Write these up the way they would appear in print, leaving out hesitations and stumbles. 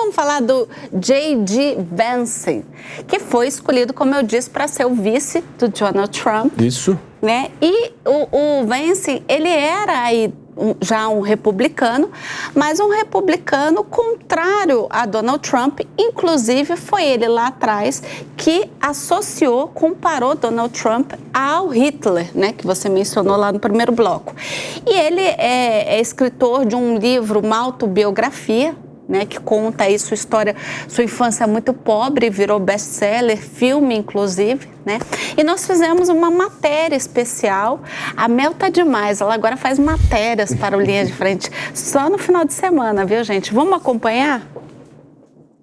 vamos falar do J.D. Vance, que foi escolhido, como eu disse, para ser o vice do Donald Trump. Isso. Né? E o Vance, ele era aí já um republicano, mas um republicano contrário a Donald Trump. Inclusive, foi ele lá atrás que comparou Donald Trump ao Hitler, né, que você mencionou lá no primeiro bloco. E ele é escritor de um livro, uma autobiografia, né, que conta aí sua história, sua infância muito pobre, virou best-seller, filme inclusive, né? E nós fizemos uma matéria especial. A Mel tá demais, ela agora faz matérias para o Linha de Frente, só no final de semana, viu, gente? Vamos acompanhar?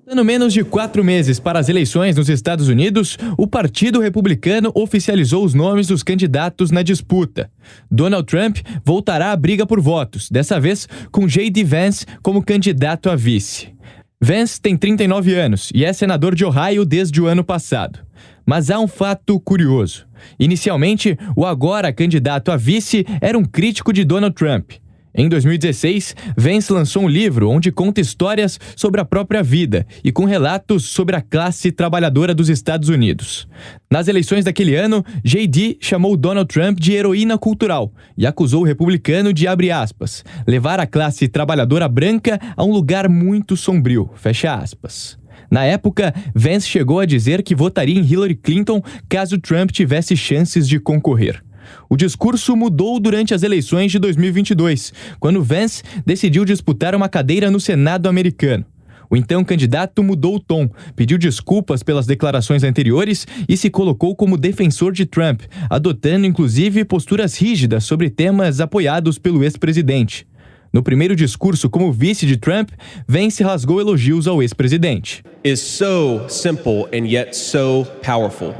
Faltando menos de 4 meses para as eleições nos Estados Unidos, o Partido Republicano oficializou os nomes dos candidatos na disputa. Donald Trump voltará à briga por votos, dessa vez com J.D. Vance como candidato a vice. Vance tem 39 anos e é senador de Ohio desde o ano passado. Mas há um fato curioso. Inicialmente, o agora candidato a vice era um crítico de Donald Trump. Em 2016, Vance lançou um livro onde conta histórias sobre a própria vida e com relatos sobre a classe trabalhadora dos Estados Unidos. Nas eleições daquele ano, J.D. chamou Donald Trump de heroína cultural e acusou o republicano de, abre aspas, levar a classe trabalhadora branca a um lugar muito sombrio, fecha aspas. Na época, Vance chegou a dizer que votaria em Hillary Clinton caso Trump tivesse chances de concorrer. O discurso mudou durante as eleições de 2022, quando Vance decidiu disputar uma cadeira no Senado americano. O então candidato mudou o tom, pediu desculpas pelas declarações anteriores e se colocou como defensor de Trump, adotando inclusive posturas rígidas sobre temas apoiados pelo ex-presidente. No primeiro discurso como vice de Trump, Vance rasgou elogios ao ex-presidente. Is so simple and yet so powerful.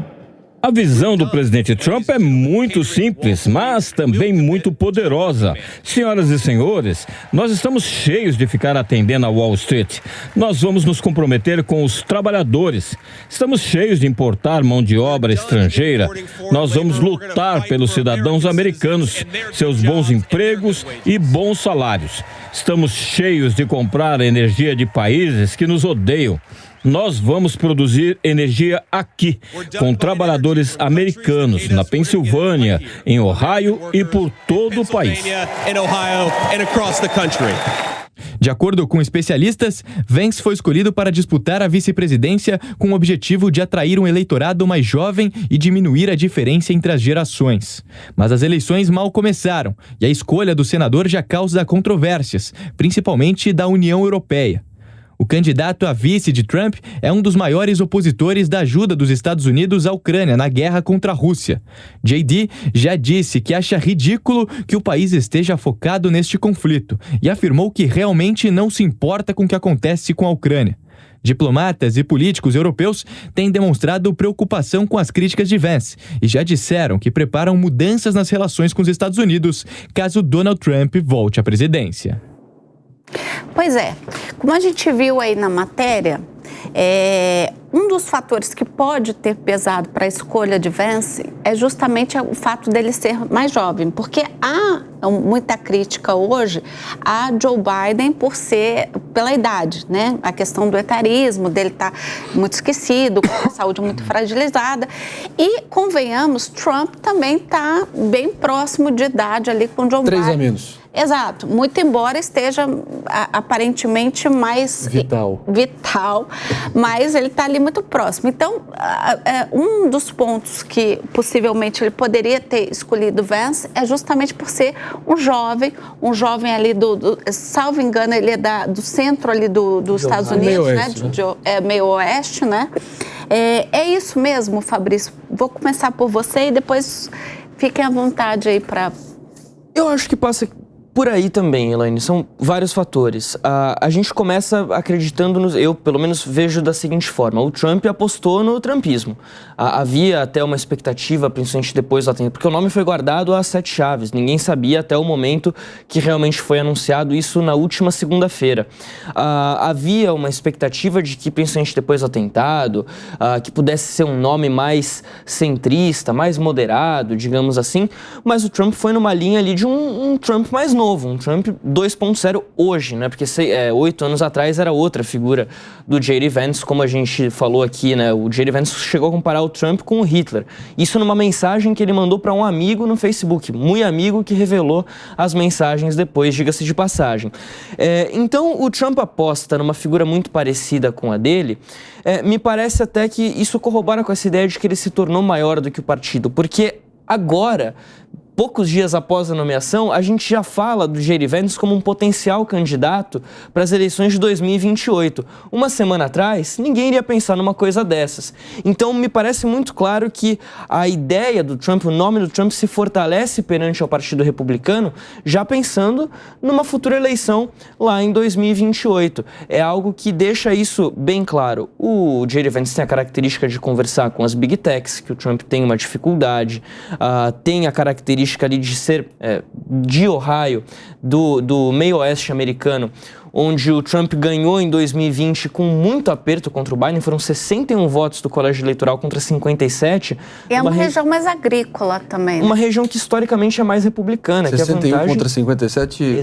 A visão do presidente Trump é muito simples, mas também muito poderosa. Senhoras e senhores, nós estamos cheios de ficar atendendo a Wall Street. Nós vamos nos comprometer com os trabalhadores. Estamos cheios de importar mão de obra estrangeira. Nós vamos lutar pelos cidadãos americanos, seus bons empregos e bons salários. Estamos cheios de comprar energia de países que nos odeiam. Nós vamos produzir energia aqui, com trabalhadores americanos, na Pensilvânia, em Ohio e por todo o país. De acordo com especialistas, Vance foi escolhido para disputar a vice-presidência com o objetivo de atrair um eleitorado mais jovem e diminuir a diferença entre as gerações. Mas as eleições mal começaram e a escolha do senador já causa controvérsias, principalmente da União Europeia. O candidato a vice de Trump é um dos maiores opositores da ajuda dos Estados Unidos à Ucrânia na guerra contra a Rússia. J.D. já disse que acha ridículo que o país esteja focado neste conflito e afirmou que realmente não se importa com o que acontece com a Ucrânia. Diplomatas e políticos europeus têm demonstrado preocupação com as críticas de Vance e já disseram que preparam mudanças nas relações com os Estados Unidos caso Donald Trump volte à presidência. Pois é, como a gente viu aí na matéria, um dos fatores que pode ter pesado para a escolha de Vance é justamente o fato dele ser mais jovem, porque há muita crítica hoje a Joe Biden pela idade, né? A questão do etarismo, dele estar muito esquecido, com a saúde muito fragilizada. E, convenhamos, Trump também está bem próximo de idade ali com Joe Biden. 3 a menos. Exato, muito embora esteja aparentemente mais vital, mas ele está ali muito próximo. Então, um dos pontos que possivelmente ele poderia ter escolhido Vance é justamente por ser um jovem ali salvo engano, ele é do centro ali dos Estados Unidos, né? Meio oeste, né? É isso mesmo, Fabrício. Vou começar por você e depois fiquem à vontade aí para... Eu acho que passa por aí também, Elaine, são vários fatores. A gente começa acreditando eu pelo menos vejo da seguinte forma, o Trump apostou no trumpismo. Havia até uma expectativa, principalmente depois, porque o nome foi guardado às 7 chaves, ninguém sabia até o momento que realmente foi anunciado isso na última segunda-feira. Havia uma expectativa de que, principalmente depois do atentado, que pudesse ser um nome mais centrista, mais moderado, digamos assim, mas o Trump foi numa linha ali de um Trump mais novo. novo, um Trump 2.0 hoje, né? Porque 8 anos atrás era outra figura do J.D. Vance, como a gente falou aqui, né? O J.D. Vance chegou a comparar o Trump com o Hitler. Isso numa mensagem que ele mandou para um amigo no Facebook, muito amigo, que revelou as mensagens depois, diga-se de passagem. Então, o Trump aposta numa figura muito parecida com a dele. Me parece até que isso corrobora com essa ideia de que ele se tornou maior do que o partido, porque agora, poucos dias após a nomeação, a gente já fala do J.D. Vance como um potencial candidato para as eleições de 2028. Uma semana atrás, ninguém iria pensar numa coisa dessas. Então, me parece muito claro que a ideia do Trump, o nome do Trump, se fortalece perante ao Partido Republicano, já pensando numa futura eleição lá em 2028. É algo que deixa isso bem claro. O J.D. Vance tem a característica de conversar com as Big Techs, que o Trump tem uma dificuldade, tem a característica ali de ser de Ohio, do meio oeste americano, onde o Trump ganhou em 2020 com muito aperto contra o Biden, foram 61 votos do colégio eleitoral contra 57. É uma região mais agrícola também, né? Uma região que historicamente é mais republicana. 61 que a vantagem... contra 57,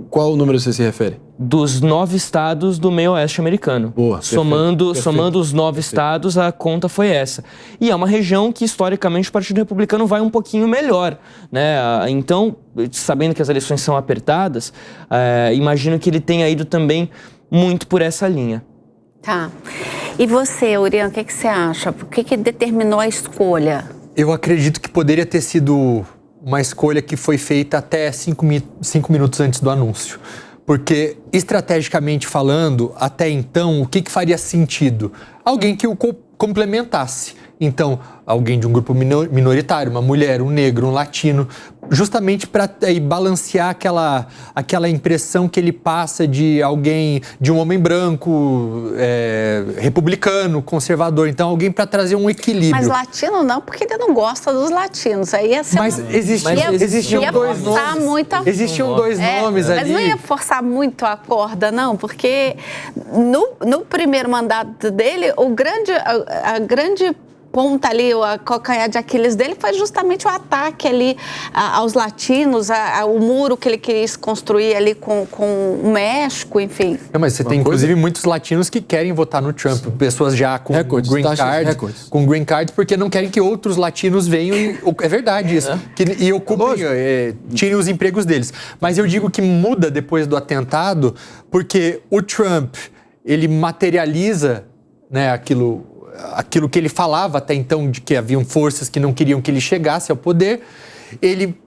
qual número você se refere? Dos 9 estados do meio oeste americano. Boa, somando os 9 estados, a conta foi essa. E é uma região que, historicamente, o Partido Republicano vai um pouquinho melhor, né? Então, sabendo que as eleições são apertadas, imagino que ele tenha ido também muito por essa linha. Tá. E você, Urian, o que você acha? O que determinou a escolha? Eu acredito que poderia ter sido uma escolha que foi feita até 5 minutos antes do anúncio. Porque, estrategicamente falando, até então, o que faria sentido? Alguém que o complementasse. Então, alguém de um grupo minoritário, uma mulher, um negro, um latino, justamente para balancear aquela impressão que ele passa de alguém, de um homem branco, republicano, conservador. Então, alguém para trazer um equilíbrio. Mas latino não, porque ele não gosta dos latinos. Aí ia ser existiam dois nomes. Existiam dois nomes ali. Mas não ia forçar muito a corda, não, porque no primeiro mandato dele, a grande ponta ali, a calcanhar de Aquiles dele foi justamente o ataque ali aos latinos, o muro que ele quis construir ali com o México, enfim. Mas você tem, inclusive, muitos latinos que querem votar no Trump, pessoas já com green card, porque não querem que outros latinos venham é verdade isso, e ocupem, tirem os empregos deles. Mas eu digo que muda depois do atentado, porque o Trump, ele materializa, né, aquilo que ele falava até então, de que haviam forças que não queriam que ele chegasse ao poder. Ele,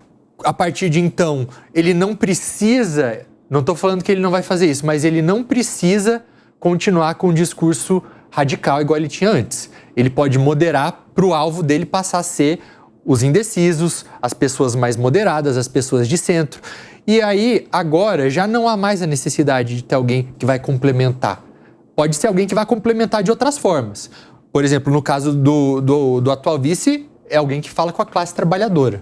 a partir de então, ele não precisa, não estou falando que ele não vai fazer isso, mas ele não precisa continuar com um discurso radical igual ele tinha antes. Ele pode moderar para o alvo dele passar a ser os indecisos, as pessoas mais moderadas, as pessoas de centro. E aí, agora, já não há mais a necessidade de ter alguém que vai complementar. Pode ser alguém que vai complementar de outras formas. Por exemplo, no caso do atual vice, é alguém que fala com a classe trabalhadora.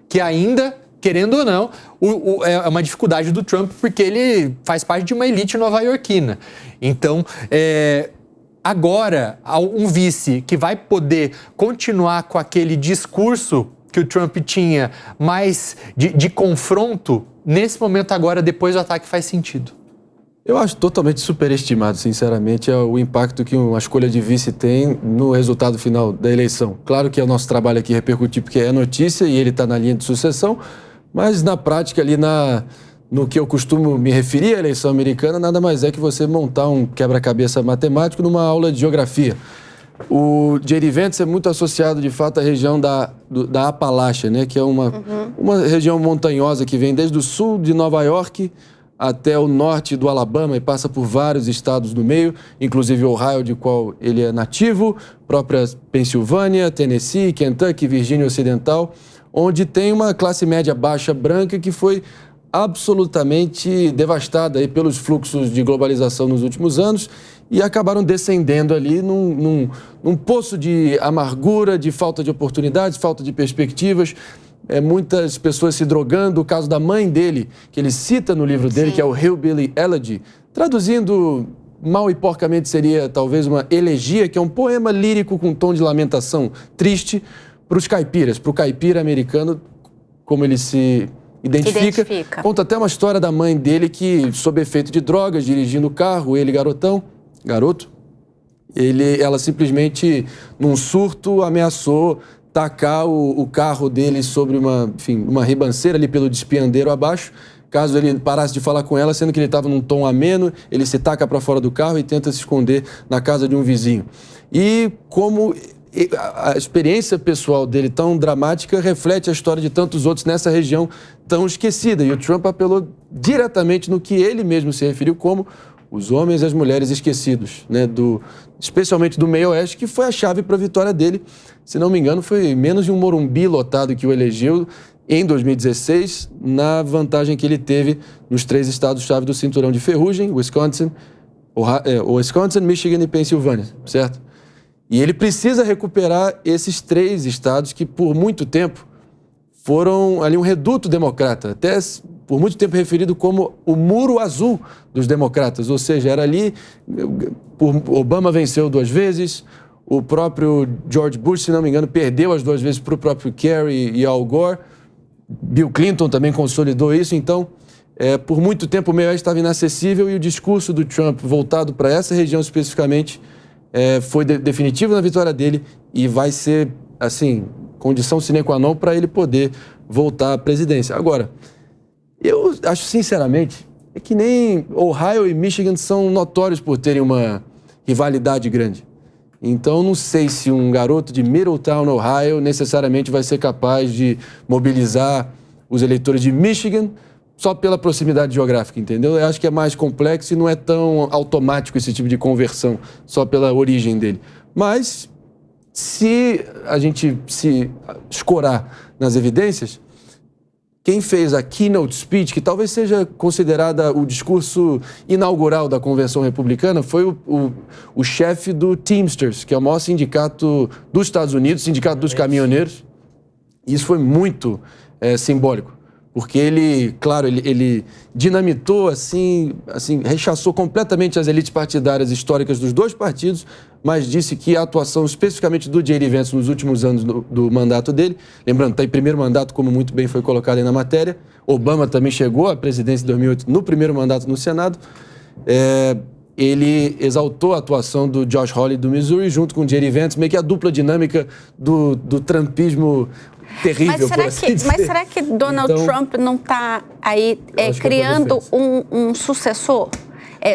Que ainda, querendo ou não, é uma dificuldade do Trump, porque ele faz parte de uma elite nova-iorquina. Então, agora, um vice que vai poder continuar com aquele discurso que o Trump tinha, mais de confronto, nesse momento agora, depois do ataque, faz sentido. Eu acho totalmente superestimado, sinceramente, o impacto que uma escolha de vice tem no resultado final da eleição. Claro que é o nosso trabalho aqui repercutir, porque é notícia e ele está na linha de sucessão, mas na prática, ali no que eu costumo me referir à eleição americana, nada mais é que você montar um quebra-cabeça matemático numa aula de geografia. O J.D. Vance é muito associado, de fato, à região da Appalachia, né, que é uma região montanhosa que vem desde o sul de Nova York até o norte do Alabama e passa por vários estados no meio, inclusive Ohio, de qual ele é nativo, própria Pensilvânia, Tennessee, Kentucky, Virgínia Ocidental, onde tem uma classe média baixa branca que foi absolutamente devastada aí pelos fluxos de globalização nos últimos anos e acabaram descendendo ali num poço de amargura, de falta de oportunidades, falta de perspectivas. Muitas pessoas se drogando. O caso da mãe dele, que ele cita no livro dele, que é o Hillbilly Elegy, traduzindo mal e porcamente seria talvez uma elegia, que é um poema lírico com tom de lamentação triste para os caipiras, para o caipira americano, como ele se identifica. Conta até uma história da mãe dele que, sob efeito de drogas, dirigindo o carro, ele garoto, ela simplesmente, num surto, ameaçou tacar o carro dele sobre uma ribanceira ali pelo despenhadeiro abaixo. Caso ele parasse de falar com ela, sendo que ele estava num tom ameno, ele se taca para fora do carro e tenta se esconder na casa de um vizinho. E como a experiência pessoal dele tão dramática reflete a história de tantos outros nessa região tão esquecida. E o Trump apelou diretamente no que ele mesmo se referiu como os homens e as mulheres esquecidos, né, especialmente do meio oeste, que foi a chave para a vitória dele. Se não me engano, foi menos de um Morumbi lotado que o elegeu em 2016, na vantagem que ele teve nos 3 estados-chave do cinturão de ferrugem, Wisconsin, Michigan e Pensilvânia, certo? E ele precisa recuperar esses 3 estados que, por muito tempo, foram ali um reduto democrata, até por muito tempo referido como o muro azul dos democratas, ou seja, era ali, Obama venceu 2 vezes, o próprio George Bush, se não me engano, perdeu as 2 vezes para o próprio Kerry e Al Gore, Bill Clinton também consolidou isso, então, por muito tempo o meio oeste estava inacessível e o discurso do Trump voltado para essa região especificamente foi definitivo na vitória dele e vai ser, assim, condição sine qua non para ele poder voltar à presidência. Agora, eu acho sinceramente que nem Ohio e Michigan são notórios por terem uma rivalidade grande. Então, não sei se um garoto de Middletown, Ohio, necessariamente vai ser capaz de mobilizar os eleitores de Michigan só pela proximidade geográfica, entendeu? Eu acho que é mais complexo e não é tão automático esse tipo de conversão, só pela origem dele. Mas, se a gente se escorar nas evidências, quem fez a keynote speech, que talvez seja considerada o discurso inaugural da Convenção Republicana, foi o chefe do Teamsters, que é o maior sindicato dos Estados Unidos, sindicato dos caminhoneiros. E isso foi muito simbólico, porque ele, claro, ele dinamitou, assim, rechaçou completamente as elites partidárias históricas dos 2 partidos, mas disse que a atuação especificamente do J.D. Vance nos últimos anos do mandato dele, lembrando, está em primeiro mandato, como muito bem foi colocado aí na matéria, Obama também chegou à presidência em 2008 no primeiro mandato no Senado, ele exaltou a atuação do Josh Hawley do Missouri junto com o J.D. Vance, meio que a dupla dinâmica do trumpismo terrível, mas será que Donald Trump não está aí criando um sucessor?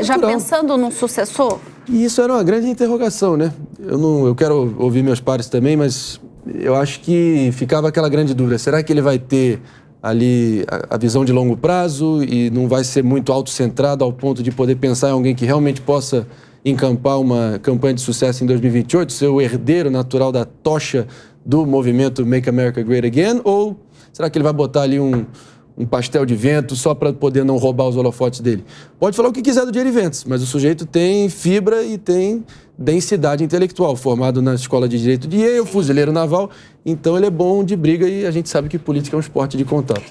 Já pensando num sucessor? E isso era uma grande interrogação, né? Eu quero ouvir meus pares também, mas eu acho que ficava aquela grande dúvida. Será que ele vai ter ali a visão de longo prazo e não vai ser muito autocentrado ao ponto de poder pensar em alguém que realmente possa encampar uma campanha de sucesso em 2028, ser o herdeiro natural da tocha do movimento Make America Great Again? Ou será que ele vai botar ali um pastel de vento só para poder não roubar os holofotes dele? Pode falar o que quiser do J.D. Vance, mas o sujeito tem fibra e tem densidade intelectual, formado na Escola de Direito de Yale, fuzileiro naval, então ele é bom de briga e a gente sabe que política é um esporte de contato.